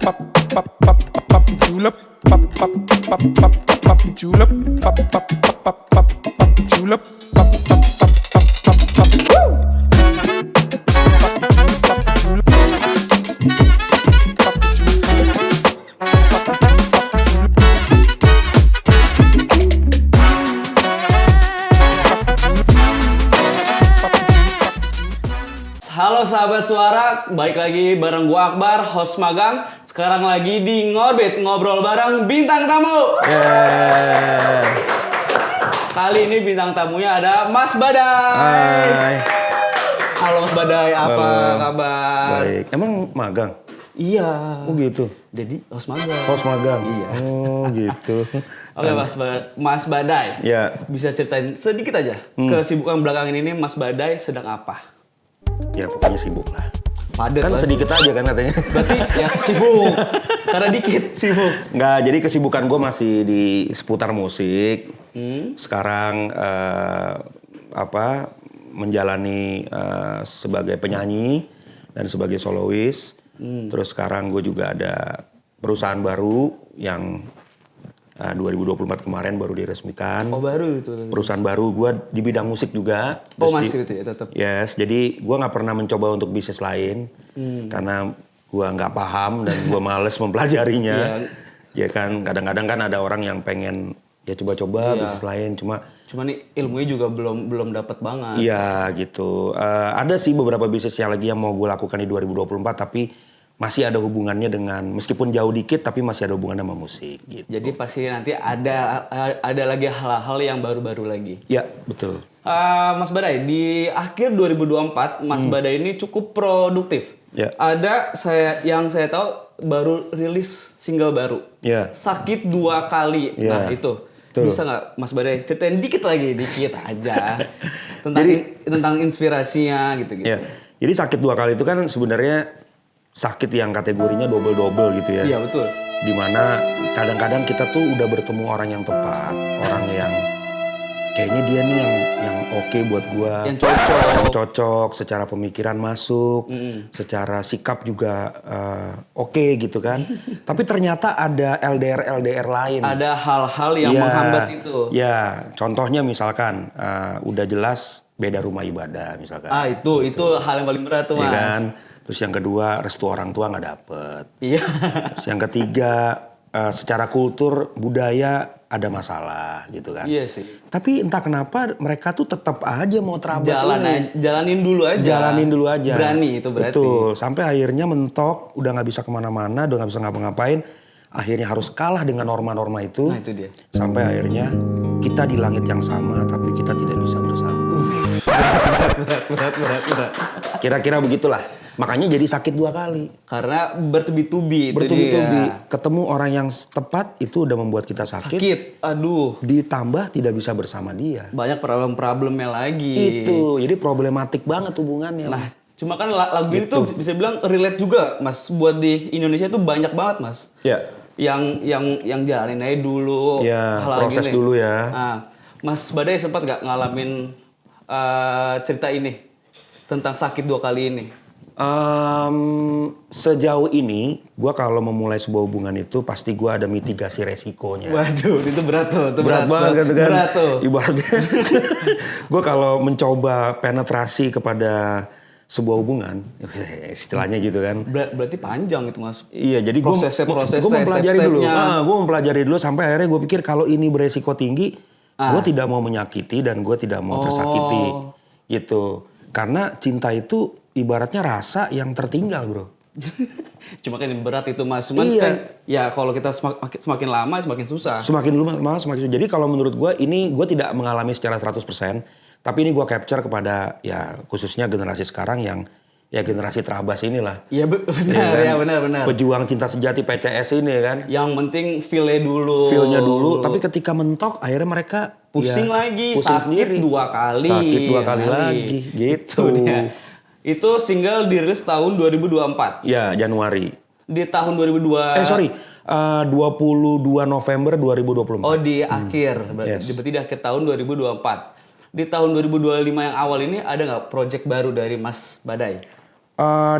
Papi julep, papi julep, papi julep, Halo sahabat suara, balik lagi bareng gua Akbar, host magang. Sekarang lagi di Ngorbit, ngobrol bareng bintang tamu. Kali ini bintang tamunya ada Mas Badai. Hai. Halo Mas Badai, apa Halo. kabar? Baik. Emang magang? Iya. Oh gitu. Jadi host magang. Host magang? Iya. Oh gitu. Oke Mas Badai. Ya. Bisa ceritain sedikit aja kesibukan belakangan ini Mas Badai sedang apa? Ya pokoknya sibuk lah. Padat Kan pasti. sedikit aja kan katanya. Berarti ya sibuk. Karena dikit sibuk. Nggak, jadi kesibukan gue masih di seputar musik. Sekarang menjalani sebagai penyanyi dan sebagai solois. Terus sekarang gue juga ada perusahaan baru yang 2024 kemarin baru diresmikan. Oh baru itu. Perusahaan baru gue di bidang musik juga. Oh Terus masih itu ya tetap. Yes, jadi gue nggak pernah mencoba untuk bisnis lain karena gue nggak paham dan gue males mempelajarinya. Ya kan, kadang-kadang kan ada orang yang pengen ya coba-coba bisnis lain, cuma nih ilmunya juga belum dapat banget. iya gitu. Ada sih beberapa bisnis yang lagi yang mau gue lakukan di 2024, tapi masih ada hubungannya dengan, meskipun jauh dikit, tapi masih ada hubungan sama musik gitu. Jadi pasti nanti ada lagi hal-hal yang baru-baru lagi. Ya, betul. Mas Badai, di akhir 2024 Mas Badai ini cukup produktif. Ya. Ada yang saya tahu baru rilis single baru. Ya. Sakit 2 kali. Ya. Nah itu. Betul. Bisa nggak Mas Badai ceritain dikit aja tentang inspirasinya gitu-gitu. Ya. Jadi sakit 2 kali itu kan sebenarnya sakit yang kategorinya double-double gitu ya. Iya betul. Dimana kadang-kadang kita tuh udah bertemu orang yang tepat, orang yang kayaknya dia nih yang oke buat gua, Yang cocok. yang cocok, secara pemikiran masuk, secara sikap juga oke gitu kan. Tapi ternyata ada LDR lain. Ada hal-hal yang Iya, menghambat itu. Ya, contohnya misalkan udah jelas beda rumah ibadah misalkan. Itu hal yang paling berat tuh Iya Mas. kan. Terus yang kedua, restu orang tua nggak dapet. Iya. Terus yang ketiga, secara kultur, budaya ada masalah gitu kan. Iya sih. Tapi entah kenapa mereka tuh tetap aja mau terabas ini. Jalanin dulu aja. Jalanin dulu aja. Berani itu berarti. Betul. Sampai akhirnya mentok, udah nggak bisa kemana-mana, udah nggak bisa ngapa-ngapain. Akhirnya harus kalah dengan norma-norma itu. Nah itu dia. Sampai akhirnya kita di langit yang sama, tapi kita tidak bisa bersama. Berat. Kira-kira begitulah. Makanya jadi sakit 2 kali. Karena bertubi-tubi itu Bertubi-tubi. dia. Ketemu orang yang tepat itu udah membuat kita sakit. Aduh. Ditambah tidak bisa bersama dia. Banyak problemnya lagi. Itu. Jadi problematik banget hubungannya. Nah, cuma kan lagu ini tuh bisa bilang relate juga, Mas. Buat di Indonesia tuh banyak banget, Mas. Ya. Yang jalanin aja dulu. Ya, hal-hal proses gini. dulu ya. Nah, Mas Badai sempat nggak ngalamin cerita ini tentang sakit 2 kali ini? Sejauh ini, gue kalau memulai sebuah hubungan itu pasti gue ada mitigasi resikonya. Waduh, itu berat tuh. Itu Berat banget kan? Berat tuh. Ibaratnya, gue kalau mencoba penetrasi kepada sebuah hubungan, istilahnya gitu kan. Berarti panjang itu, Mas. Iya, jadi gue Prosesnya, mempelajari dulu. step-stepnya. Gue mempelajari dulu sampai akhirnya gue pikir kalau ini beresiko tinggi, gue tidak mau menyakiti dan gue tidak mau tersakiti, gitu. Karena cinta itu ibaratnya rasa yang tertinggal, bro. Cuma kan berat itu, Mas. Cuman Iya. kan ya kalau kita semakin lama semakin susah. Semakin lama semakin susah. Jadi kalau menurut gue ini gue tidak mengalami secara 100%, tapi ini gue capture kepada ya khususnya generasi sekarang yang ya generasi terabas inilah. Iya benar. Pejuang cinta sejati PCS ini kan. Yang penting feel-nya dulu. Feel-nya dulu, tapi ketika mentok akhirnya mereka pusing ya, lagi, pusing sakit sendiri. 2 kali. Sakit 2 kali lagi, gitu. Itu single dirilis tahun 2024. Ya, Januari. Di tahun 2002. 22 November 2024. Oh, di akhir. Berarti di akhir tahun 2024. Di tahun 2025 yang awal ini ada nggak project baru dari Mas Badai?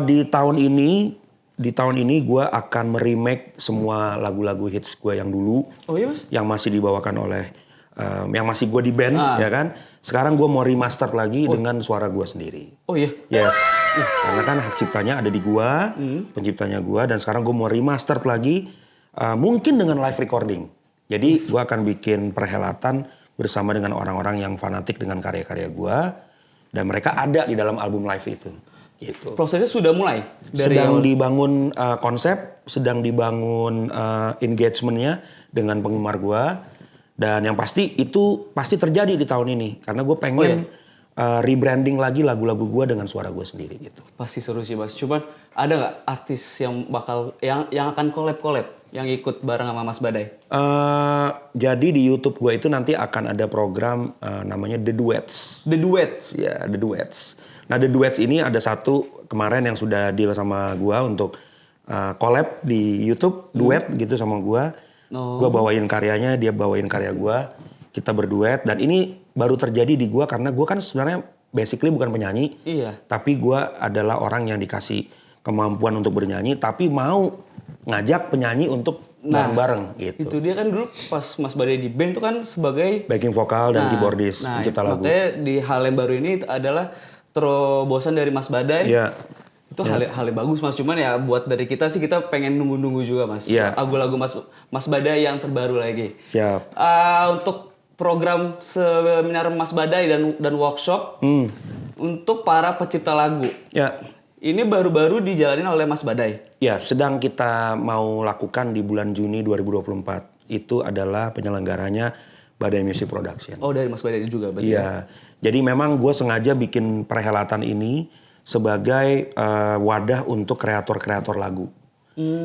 Di tahun ini di tahun ini gue akan meremake semua lagu-lagu hits gue yang dulu. Oh iya Mas? Yang masih dibawakan oleh, yang masih gue di band, ya kan. Sekarang gue mau remaster lagi dengan suara gue sendiri. Oh iya? Yes. Karena kan hak ciptanya ada di gue, penciptanya gue. Dan sekarang gue mau remaster lagi, mungkin dengan live recording. Jadi gue akan bikin perhelatan bersama dengan orang-orang yang fanatik dengan karya-karya gue. Dan mereka ada di dalam album live itu. Gitu. Prosesnya sudah mulai? Sedang dibangun konsep, sedang dibangun engagementnya dengan penggemar gua, dan yang pasti itu pasti terjadi di tahun ini karena gue pengen rebranding lagi lagu-lagu gua dengan suara gua sendiri gitu. Pasti seru sih Mas. Cuman ada nggak artis yang bakal yang akan collab yang ikut bareng sama Mas Badai? Jadi di YouTube gua itu nanti akan ada program namanya The Duets. The Duets? Ya, The Duets. Nah, The Duets ini ada satu kemarin yang sudah deal sama gua untuk collab di YouTube, duet gitu sama gua. Gua bawain karyanya, dia bawain karya gua. Kita berduet dan ini baru terjadi di gua karena gua kan sebenarnya basically bukan penyanyi. Iya. Tapi gua adalah orang yang dikasih kemampuan untuk bernyanyi tapi mau ngajak penyanyi untuk bareng-bareng gitu. Itu dia kan dulu pas Mas Badai di band tuh kan sebagai backing vokal dan keyboardis pencipta lagu. Makanya di hal yang baru ini adalah terobosan dari Mas Badai. Iya. Itu hal yang bagus Mas. Cuman ya buat dari kita sih kita pengen nunggu-nunggu juga Mas. Iya. Lagu-lagu Mas Badai yang terbaru lagi. Siap. Untuk program seminar Mas Badai dan workshop untuk para pencipta lagu. Ya. Ini baru-baru dijalanin oleh Mas Badai. Ya, sedang kita mau lakukan di bulan Juni 2024. Itu adalah penyelenggaranya Badai Music Production. Oh, dari Mas Badai juga berarti. Iya. Jadi memang gue sengaja bikin perhelatan ini sebagai wadah untuk kreator-kreator lagu.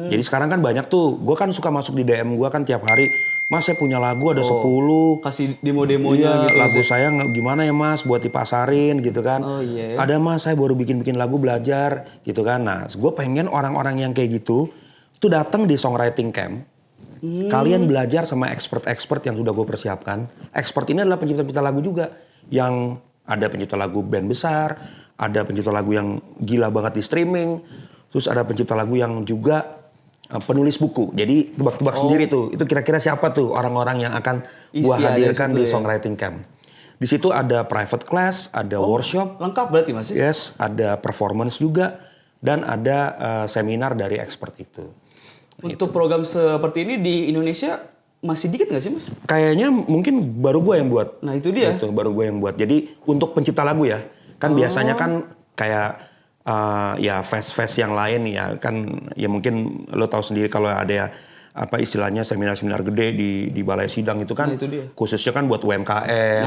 Jadi sekarang kan banyak tuh, gue kan suka masuk di DM gue kan tiap hari, Mas saya punya lagu ada 10. Kasih demo-demonya gitu. Lagu saya gimana ya Mas buat dipasarin gitu kan. Oh iya. Ada Mas saya baru bikin lagu belajar gitu kan. Nah gue pengen orang-orang yang kayak gitu itu datang di songwriting camp. Kalian belajar sama expert-expert yang sudah gue persiapkan. Expert ini adalah pencipta-pencipta lagu juga. Yang ada pencipta lagu band besar, ada pencipta lagu yang gila banget di streaming, terus ada pencipta lagu yang juga penulis buku. Jadi tebak-tebak sendiri tuh, itu kira-kira siapa tuh orang-orang yang akan gua hadirkan di songwriting camp. Di situ ada private class, ada workshop. Lengkap berarti Mas? Yes, ada performance juga, dan ada seminar dari expert itu. Untuk program seperti ini di Indonesia masih dikit nggak sih Mas? Kayaknya mungkin baru gue yang buat. Nah itu dia. Itu baru gue yang buat. Jadi untuk pencipta lagu ya, kan biasanya kan kayak ya fest-fest yang lain ya kan, ya mungkin lo tahu sendiri kalau ada apa istilahnya seminar-seminar gede di balai sidang itu kan, itu dia. khususnya kan buat UMKM,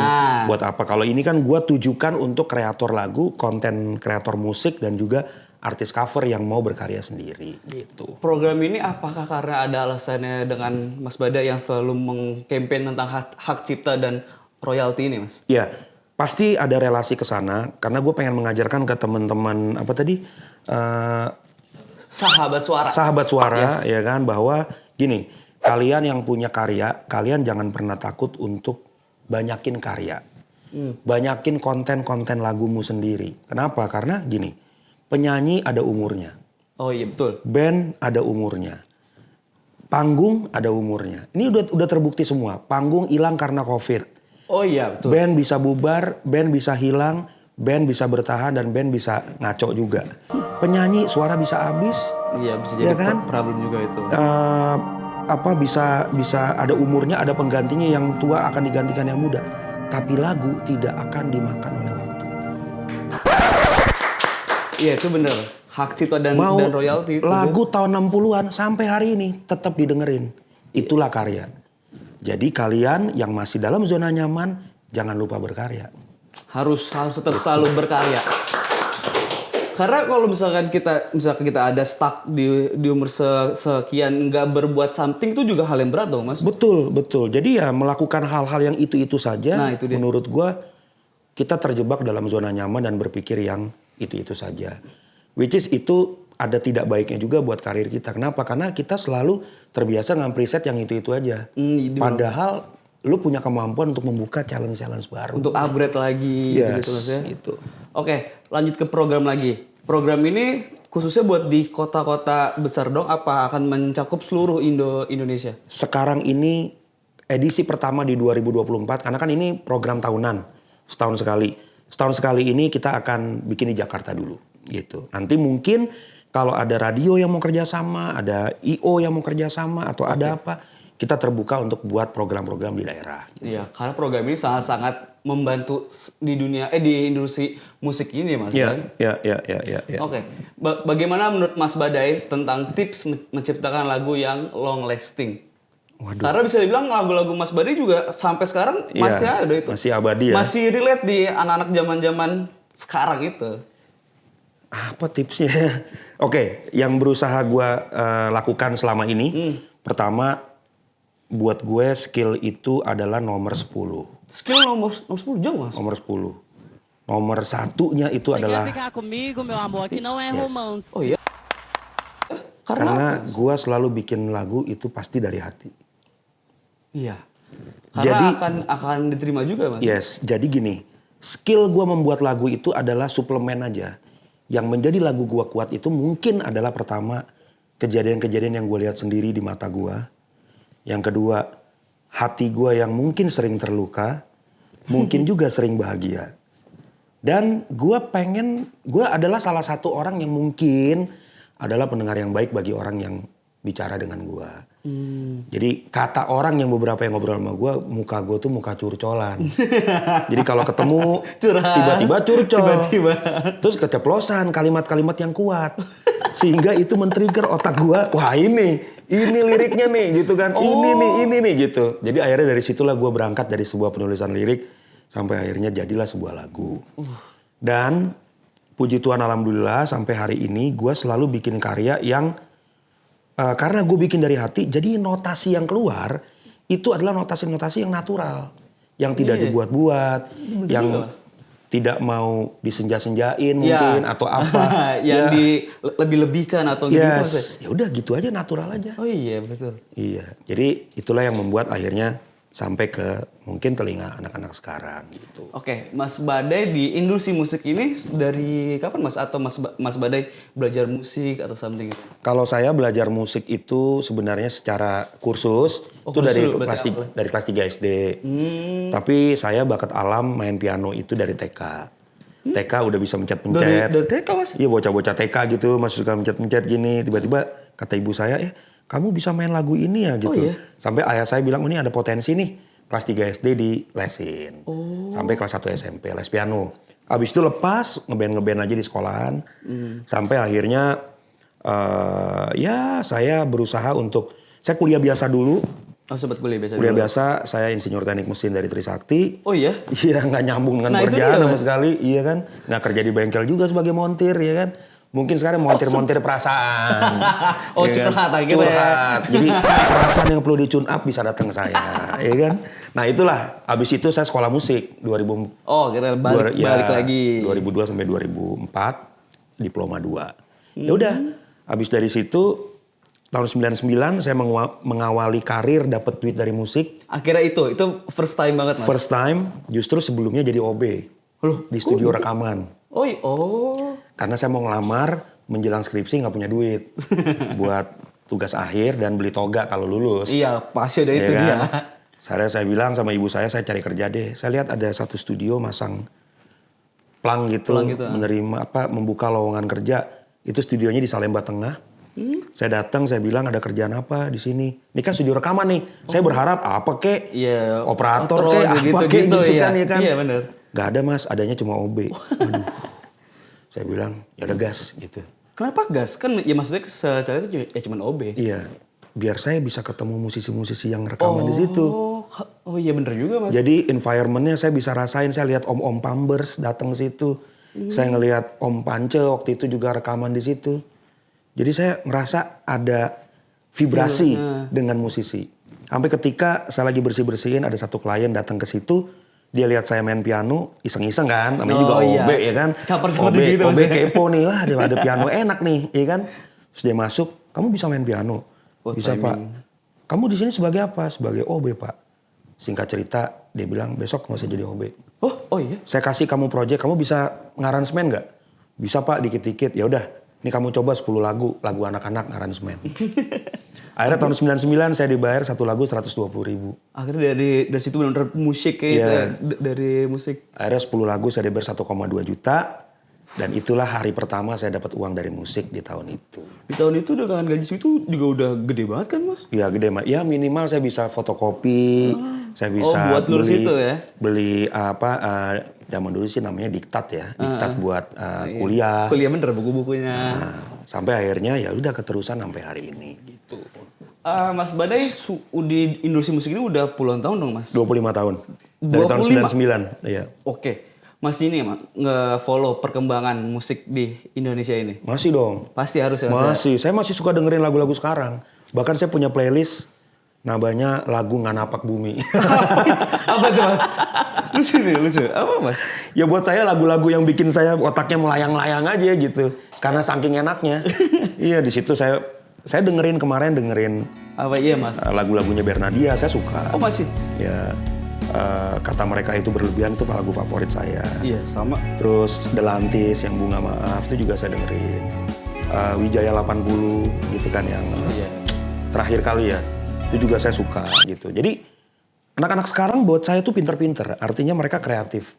buat apa. Kalau ini kan gue tujukan untuk kreator lagu, konten kreator musik dan juga artis cover yang mau berkarya sendiri gitu. Program ini apakah karena ada alasannya dengan Mas Badai yang selalu mengkampen tentang hak cipta dan royalti ini Mas? Ya, pasti ada relasi ke sana karena gue pengen mengajarkan ke teman-teman apa tadi sahabat suara. Sahabat suara ya kan, bahwa gini, kalian yang punya karya, kalian jangan pernah takut untuk banyakin karya. Banyakin konten-konten lagumu sendiri. Kenapa? Karena gini, penyanyi ada umurnya. Oh iya betul. Band ada umurnya. Panggung ada umurnya. Ini udah terbukti semua. Panggung hilang karena COVID. Oh iya betul. Band bisa bubar, band bisa hilang, band bisa bertahan, dan band bisa ngaco juga. Penyanyi suara bisa habis. Iya bisa jadi kan? problem juga itu. Bisa ada umurnya, ada penggantinya, yang tua akan digantikan yang muda. Tapi lagu tidak akan dimakan oleh waktu. Iya itu bener. Hak cipta dan royalti itu. Lagu tahun 60-an sampai hari ini tetap didengerin. Itulah karya. Jadi kalian yang masih dalam zona nyaman, jangan lupa berkarya. Harus tetap selalu berkarya. Karena kalau misalkan kita ada stuck di umur sekian nggak berbuat something, itu juga hal yang berat dong Mas. Betul. Jadi ya melakukan hal-hal yang itu saja. Nah, itu dia. Menurut gua kita terjebak dalam zona nyaman dan berpikir yang itu saja. Which is itu ada tidak baiknya juga buat karir kita. Kenapa? Karena kita selalu terbiasa nge-preset yang itu aja. Padahal lu punya kemampuan untuk membuka challenge baru. Untuk upgrade lagi gitu Mas ya. Gitu. Oke, lanjut ke program lagi. program ini khususnya buat di kota-kota besar dong, apa akan mencakup seluruh Indonesia? Sekarang ini edisi pertama di 2024, karena kan ini program tahunan, setahun sekali. Setahun sekali ini kita akan bikin di Jakarta dulu, gitu. Nanti mungkin kalau ada radio yang mau kerjasama, ada IO yang mau kerjasama, atau ada apa, kita terbuka untuk buat program-program di daerah. Iya, karena program ini sangat-sangat membantu di dunia di industri musik ini, Mas. Iya, Kan? iya. Oke, bagaimana menurut Mas Badai tentang tips menciptakan lagu yang long lasting? Waduh. Karena bisa dibilang lagu-lagu Mas Badai juga sampai sekarang masih ada itu. Masih abadi ya. Masih relate di anak-anak zaman-zaman sekarang itu. Apa tipsnya? Oke, yang berusaha gue lakukan selama ini, pertama buat gue skill itu adalah nomor 10. Skill nomor 10 jauh, Mas. Nomor 10. Nomor satunya itu Quer adalah ficar comigo, meu amor? Aqui não é romance. Oh iya. karena gue selalu bikin lagu itu pasti dari hati. Iya. Karena Jadi- akan diterima juga, Mas. Yes, jadi gini, skill gue membuat lagu itu adalah suplemen aja. Yang menjadi lagu gue kuat itu mungkin adalah pertama, kejadian-kejadian yang gue lihat sendiri di mata gue. Yang kedua, hati gue yang mungkin sering terluka, mungkin juga sering bahagia. Dan gue adalah salah satu orang yang mungkin adalah pendengar yang baik bagi orang yang bicara dengan gue. Jadi kata orang yang beberapa yang ngobrol sama gue, muka gue tuh muka curcolan. Jadi kalau ketemu Curhat. tiba-tiba curcol. Tiba-tiba. Terus keceplosan kalimat-kalimat yang kuat. Sehingga itu men-trigger otak gue, wah ini liriknya nih gitu kan. Ini nih gitu. Jadi akhirnya dari situlah gue berangkat dari sebuah penulisan lirik sampai akhirnya jadilah sebuah lagu. Dan puji Tuhan alhamdulillah sampai hari ini gue selalu bikin karya yang karena gue bikin dari hati, jadi notasi yang keluar itu adalah notasi-notasi yang natural, yang tidak dibuat-buat, yang juga, Mas. tidak mau disenja-senjain mungkin atau apa. Yang lebih-lebihkan atau gitu, Mas. Yes, ya udah gitu aja, natural aja. Oh iya, betul. Iya, jadi itulah yang membuat akhirnya sampai ke mungkin telinga anak-anak sekarang gitu. Oke, Mas Badai di industri musik ini dari kapan, Mas? Atau Mas Badai belajar musik atau something gitu? Kalau saya belajar musik itu sebenarnya secara kursus, itu kursus dari dulu kelas berarti 3, dari kelas 3 SD. Tapi saya bakat alam main piano itu dari TK. TK udah bisa mencet-mencet. Dari TK, Mas? Iya, bocah-bocah TK gitu masih suka mencet-mencet gini. Tiba-tiba kata ibu saya, kamu bisa main lagu ini ya gitu. iya? Sampai ayah saya bilang, ini ada potensi nih. Kelas 3 SD di lesin. Sampai kelas 1 SMP, les piano. Abis itu lepas, ngeband aja di sekolahan. Sampai akhirnya ya saya berusaha untuk, saya kuliah biasa dulu. Oh, sempat kuliah biasa Kuliah dulu. biasa, saya insinyur teknik mesin dari Trisakti. Oh iya? Iya, nggak nyambung dengan Nah, itu pekerjaan dia, sama Mas. sekali. Iya kan, nggak kerja di bengkel juga sebagai montir, ya kan. Mungkin sekarang montir-montir perasaan. Oh, ya kan? curhat akhirnya. Curhat. Jadi perasaan yang perlu di-tune up bisa datang ke saya, ya kan. Nah itulah, abis itu saya sekolah musik 2000. Oh, kita balik lagi. 2002 sampai 2004, diploma 2. Ya udah, abis dari situ tahun 99 saya mengawali karir dapat duit dari musik. Akhirnya itu first time banget, Mas. First time, justru sebelumnya jadi OB Loh, di studio rekaman. Oh. Karena saya mau ngelamar menjelang skripsi nggak punya duit buat tugas akhir dan beli toga kalau lulus. Iya, pasti ada itu Ya dia. kan? Saya bilang sama ibu saya cari kerja deh. Saya lihat ada satu studio masang plang gitu, menerima membuka lowongan kerja. Itu studionya di Salemba Tengah. Saya datang, saya bilang ada kerjaan apa di sini. Ini kan studio rekaman nih. Saya berharap apa kek? Iya, Operator outro, kek, apa kek gitu, gitu iya. kan ya kan? Iya, bener. Gak ada mas, adanya cuma OB. Waduh. Saya bilang ya udah gas gitu. Kenapa gas? Kan ya maksudnya secara itu ya cuman OB. Iya, biar saya bisa ketemu musisi-musisi yang rekaman di situ. Oh iya bener juga, Mas. Jadi environmentnya saya bisa rasain. Saya lihat om-om Pambers datang ke situ. Saya ngelihat Om Pance waktu itu juga rekaman di situ. Jadi saya ngerasa ada vibrasi dengan musisi. Sampai ketika saya lagi bersih-bersihin ada satu klien datang ke situ. Dia lihat saya main piano, iseng-iseng kan. Namanya juga OB ya kan. Caper-caper gitu, OB Mas. kepo nih, wah ada piano enak nih, ya kan. Terus dia masuk, kamu bisa main piano? Bisa Pak. Kamu di sini sebagai apa? Sebagai OB Pak. Singkat cerita, dia bilang besok nggak usah jadi OB. Oh iya. Saya kasih kamu project, kamu bisa ngaransemen nggak? bisa Pak dikit-dikit. Ya udah, ini kamu coba 10 lagu anak-anak aransemen. Akhirnya tahun 99 saya dibayar satu lagu 120.000. Akhirnya dari situ benar-benar musik kayak gitu ya, dari musik. Akhirnya 10 lagu saya dibayar 1,2 juta. Dan itulah hari pertama saya dapat uang dari musik di tahun itu. Di tahun itu dengan gaji segitu juga udah gede banget kan Mas? Iya gede Mas. Ya minimal saya bisa fotokopi, saya bisa buat lulus itu ya? beli zaman dulu sih namanya diktat ya, diktat buat kuliah. Kuliah bener buku-bukunya. Nah, sampai akhirnya ya udah keterusan sampai hari ini gitu. Mas Badai di industri musik ini udah puluhan tahun dong Mas? 25 tahun. Dari 25? tahun 99, iya. Oke. Mas ini nge-follow perkembangan musik di Indonesia ini? Masih dong. Pasti harus ya? Masih. Saya masih suka dengerin lagu-lagu sekarang. Bahkan saya punya playlist namanya lagu Nganapak Bumi. Apa tuh Mas? Lucu. Apa Mas? Ya buat saya lagu-lagu yang bikin saya otaknya melayang-layang aja gitu. Karena saking enaknya. Iya di situ saya dengerin Apa iya Mas? lagu-lagunya Bernadia, saya suka. Oh masih? Ya kata mereka itu berlebihan itu lagu favorit saya. Iya sama. Terus Delantis yang Bunga Maaf itu juga saya dengerin. Wijaya 80 gitu kan yang terakhir kali ya. Itu juga saya suka gitu. Jadi anak-anak sekarang buat saya tuh pinter-pinter. Artinya mereka kreatif.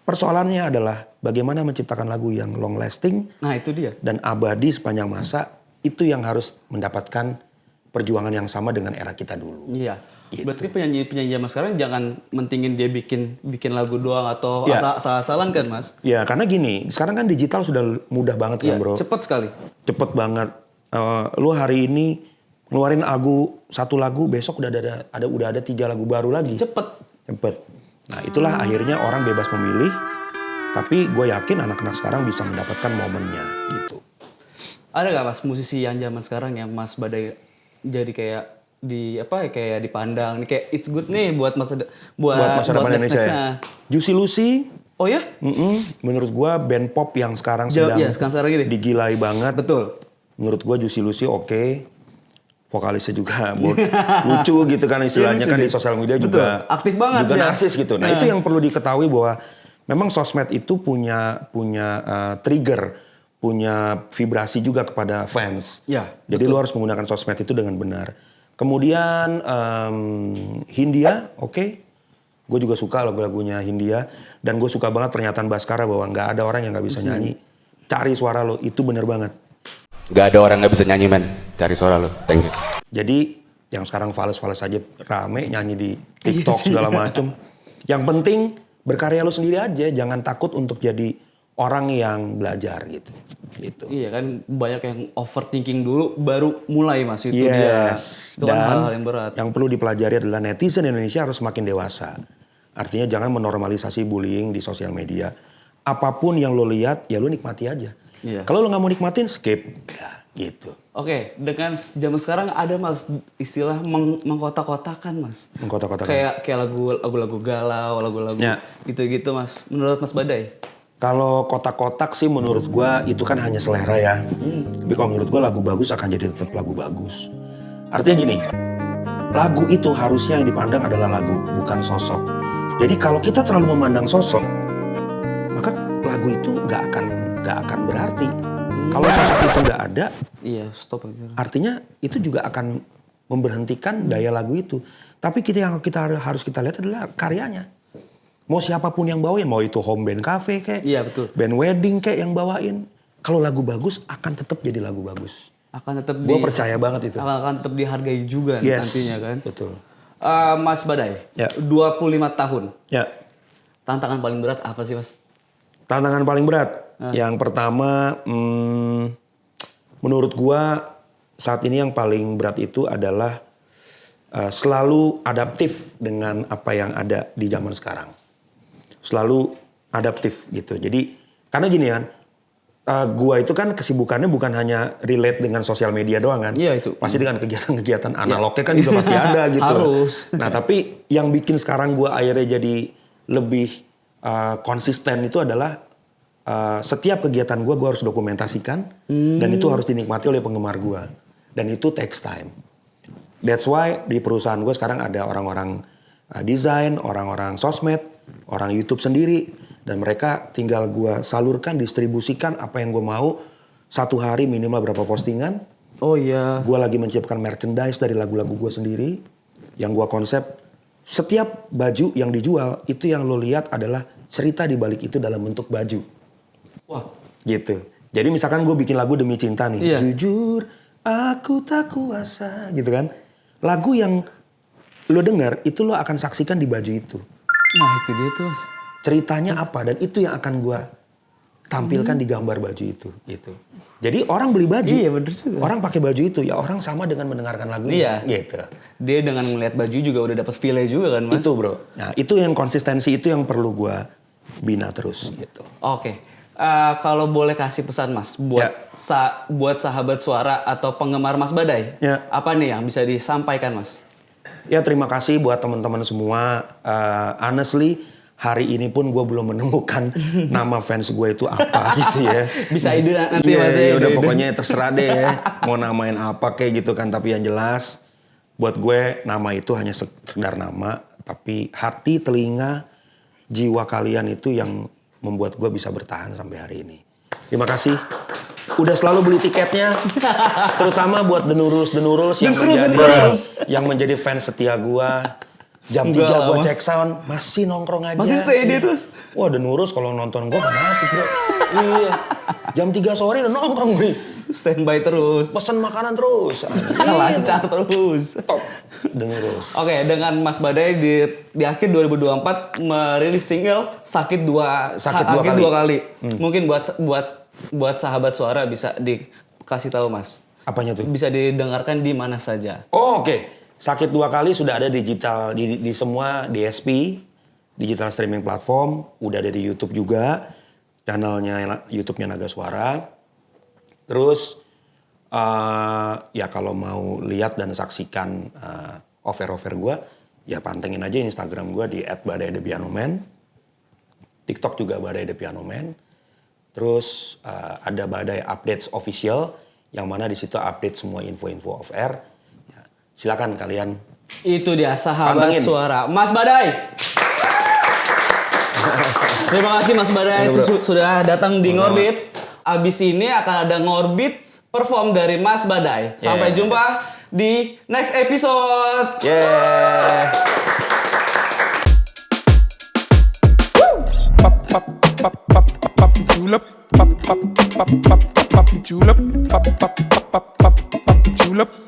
Persoalannya adalah bagaimana menciptakan lagu yang long lasting. Nah itu dia. Dan abadi sepanjang masa. Itu yang harus mendapatkan perjuangan yang sama dengan era kita dulu. Iya. Gitu. Berarti penyanyi zaman sekarang jangan mentingin dia bikin lagu doang atau Ya. asal-asalan kan Mas? Ya karena gini, sekarang kan digital sudah mudah banget kan bro. Cepet sekali. Cepet banget. Lu hari ini ngeluarin satu lagu, besok udah ada 3 lagu baru lagi. Cepet. Nah itulah akhirnya orang bebas memilih. Tapi gue yakin anak-anak sekarang bisa mendapatkan momennya gitu. Ada gak Mas musisi yang zaman sekarang yang Mas Badai jadi kayak dipandang nih kayak it's good nih buat masa depan Indonesia ya. Juicy Lucy. Oh ya? Menurut gua band pop yang sekarang sedang ini digilai banget. Betul. Menurut gua Juicy Lucy oke. Vokalisnya juga lucu gitu kan istilahnya kan di sosial media juga aktif banget juga ya. narsis gitu. Nah itu yang perlu diketahui bahwa memang sosmed itu punya trigger, punya vibrasi juga kepada fans. Ya. Jadi lu harus menggunakan sosmed itu dengan benar. Kemudian Hindia, oke. Gue juga suka lagu-lagunya Hindia. Dan gue suka banget pernyataan Baskara bahwa nggak ada orang yang nggak bisa nyanyi. Cari suara lo, itu bener banget. Nggak ada orang nggak bisa nyanyi men, cari suara lo. Thank you. Jadi yang sekarang fales-fales aja rame nyanyi di TikTok segala macem. Yang penting berkarya lo sendiri aja, jangan takut untuk jadi orang yang belajar gitu. Iya kan banyak yang overthinking dulu baru mulai Mas itu yes. dia. Itu kan Dan hal-hal yang berat. Yang perlu dipelajari adalah netizen Indonesia harus semakin dewasa. Artinya jangan menormalisasi bullying di sosial media. Apapun yang lo lihat ya lo nikmati aja. Iya. Kalau lo nggak mau nikmatin skip. Ya, gitu. Oke, dengan zaman sekarang ada Mas istilah mengkotak-kotakan Mas. Mengkotak-kotakan. Kayak lagu-lagu galau, lagu-lagu gitu-gitu Mas. Menurut Mas Badai? Kalau kotak-kotak sih menurut gua itu kan hanya selera ya. Tapi kalau menurut gua lagu bagus akan jadi tetap lagu bagus. Artinya gini, lagu itu harusnya yang dipandang adalah lagu, bukan sosok. Jadi kalau kita terlalu memandang sosok, maka lagu itu nggak akan berarti. Kalau sosok itu nggak ada, Iya, stop aja. artinya itu juga akan memberhentikan daya lagu itu. Tapi yang kita harus lihat adalah karyanya. Mau siapapun yang bawain, mau itu home band cafe kayak, Iya, betul. band wedding kayak yang bawain. Kalau lagu bagus akan tetap jadi lagu bagus. Akan tetap Gue percaya banget itu. akan tetap dihargai juga Yes, nantinya kan. betul. Mas Badai, Ya. 25 tahun. Ya, Tantangan paling berat apa sih Mas? tantangan paling berat. Yang pertama, menurut gua saat ini yang paling berat itu adalah selalu adaptif dengan apa yang ada di zaman sekarang. Selalu adaptif gitu. Jadi karena gini kan, gua itu kan kesibukannya bukan hanya relate dengan sosial media doang kan. Iya, itu. Pasti dengan kegiatan-kegiatan analognya kan juga pasti ada gitu. Harus. Nah tapi yang bikin sekarang gua akhirnya jadi lebih konsisten itu adalah setiap kegiatan gue harus dokumentasikan dan itu harus dinikmati oleh penggemar gue dan itu takes time. That's why di perusahaan gue sekarang ada orang-orang desain, orang-orang sosmed, orang YouTube sendiri Dan mereka tinggal gue salurkan, distribusikan apa yang gue mau. Satu hari minimal berapa postingan. Oh iya. Gue lagi menciptakan merchandise dari lagu-lagu gue sendiri. Yang gue konsep, setiap baju yang dijual, itu yang lo lihat adalah cerita di balik itu dalam bentuk baju. Wah. Gitu. Jadi misalkan gue bikin lagu Demi Cinta nih. Iya. Jujur, aku tak kuasa. Gitu kan. Lagu yang lo denger, itu lo akan saksikan di baju itu. Nah itu dia tuh Mas. Ceritanya apa, dan itu yang akan gue tampilkan di gambar baju itu. Gitu. Jadi orang beli baju, Iya bener juga. orang pakai baju itu, ya orang sama dengan mendengarkan lagu Iya. gitu. Dia dengan melihat baju juga udah dapat feel juga kan Mas. Itu bro. Nah itu yang konsistensi, itu yang perlu gue bina terus gitu. Oke. Kalau boleh kasih pesan Mas buat buat sahabat suara atau penggemar Mas Badai, Ya. apa nih yang bisa disampaikan Mas? Ya terima kasih buat teman-teman semua. Honestly hari ini pun gue belum menemukan nama fans gue itu apa gitu ya. Bisa ide nanti Iya, Mas ya udah ide-ide. pokoknya terserah deh ya. Mau namain apa kayak gitu kan. Tapi yang jelas buat gue nama itu hanya sekedar nama. Tapi hati, telinga, jiwa kalian itu yang membuat gue bisa bertahan sampai hari ini. Terima kasih. Udah selalu beli tiketnya. Terutama buat The Nurulz yang menjadi fans setia gue. Jam 3 Enggak lah, gue Mas. cek sound, masih nongkrong aja. Masih stay di terus? Wah, The Nurulz kalau nonton gue fanatik bro. Iya. Jam 3 sore udah nongkrong gue. Standby terus. Pesen makanan terus. Lancar terus. Top. The Nurulz. Oke, dengan Mas Badai di akhir 2024 merilis single Sakit dua kali. Mungkin buat sahabat suara bisa dikasih tahu Mas. Apanya tuh? Bisa didengarkan di mana saja. Oh, oke. Sakit 2 kali sudah ada digital di semua DSP, digital streaming platform, udah ada di YouTube juga, channelnya YouTube-nya Naga Suara. Terus ya kalau mau lihat dan saksikan offer-offer gue, ya pantengin aja Instagram gue di @badaithepianoman, TikTok juga Badai The Piano Man. Terus ada Badai Updates Official, yang mana di situ update semua info-info off air. Silakan kalian. Itu dia sahabat pantengin. suara Mas Badai. Terima kasih Mas Badai sudah datang di Sama-sama. Ngorbit. Abis ini akan ada Ngorbit perform dari Mas Badai. Sampai Yes. jumpa di next episode. Yeah. Julep.